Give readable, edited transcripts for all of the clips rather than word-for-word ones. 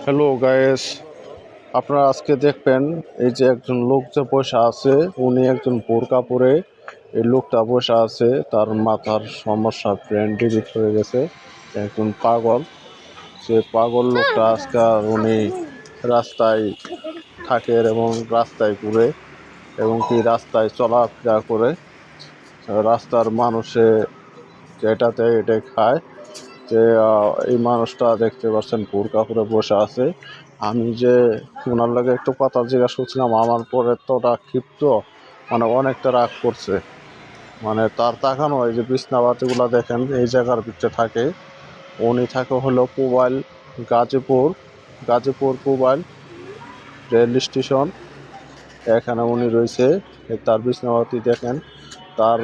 Hello guys, আপনারা আজকে দেখবেন এই যে একজন লোক যে বসে আছে, উনি একজন বোরকা পরে এই লোকটা বসে আছে। তার মাথার সমস্যা, ব্রেন ডিজিট হয়ে গেছে, একজন পাগল। সে পাগল লোকটা আজকে উনি রাস্তায় থাকে এবং রাস্তায় ঘুরে এবং কি রাস্তায় চলাফেরা করে। রাস্তার মানুষে যেটাতে এটাই খায়। যে এই মানুষটা দেখতে পাচ্ছেন বোরকা পরে বসে আছে। আমি যে ওনার লাগে একটু কথা জিজ্ঞাসা করছিলাম, আমার পরে তোটা ক্ষিপ্ত, মানে অনেকটা রাগ করছে। মানে তার তাকানো, এই যে বিছনাবাতিগুলো দেখেন এই জায়গার ভিতরে থাকে। উনি থাকে হলো পুবাইল, গাজীপুর পুবাইল রেল স্টেশন, এখানে উনি রয়েছে। তার বিছনাবাতি দেখেন, তার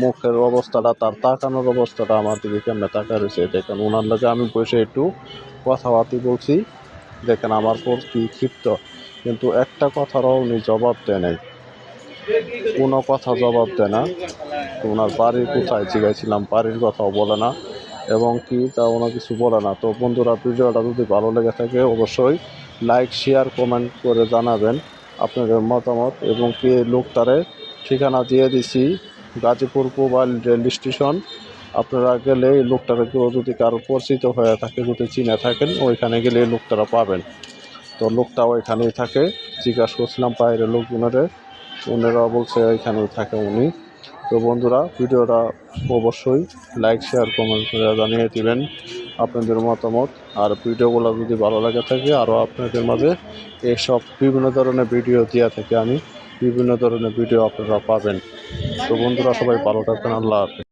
মুখের অবস্থাটা, তার তাকানোর অবস্থাটা আমার দিকে কেমনে তাকা রয়েছে দেখেন। ওনার লগে আমি বসে একটু কথাবার্তি বলছি, দেখেন আমার পর কি ক্ষিপ্ত, কিন্তু একটা কথারও উনি জবাব দেয় নাই, কোনো কথা জবাব দেয় না। তো ওনার বাড়ির কোথায় জিজ্ঞাসিলাম, বাড়ির কথাও বলে না এবং কি তা ওনার কিছু বলে না। তো বন্ধুরা, ভিডিওটা যদি ভালো লেগে থাকে অবশ্যই লাইক শেয়ার কমেন্ট করে জানাবেন আপনাদের মতামত। এবং কি লোকটারে ঠিকানা দিয়ে দিছি গাজীপুর পুবাইল রেল স্টেশন। আপনারা গেলে এই লোকটারে কেউ যদি কারো পরিচিত হয়ে থাকে, যদি চিনে থাকেন, ওইখানে গেলে এই লোকটারা পাবেন। তো লোকটা ওইখানেই থাকে, জিজ্ঞাসা করছিলাম বাইরের লোকজনেরে, ওনারা বলছে ওইখানেই থাকে উনি। তো বন্ধুরা, ভিডিওটা অবশ্যই লাইক শেয়ার কমেন্ট করে জানিয়ে দিবেন আপনাদের মতামত। আর ভিডিওগুলো যদি ভালো লাগে থাকে, আরও আপনাদের মাঝে এইসব বিভিন্ন ধরনের ভিডিও দেওয়া থাকে, আমি বিভিন্ন ধরনের ভিডিও আপনারা পাবেন। তো বন্ধুরা, সবাই ভালো থাকবেন। আল্লাহ হাফেজ।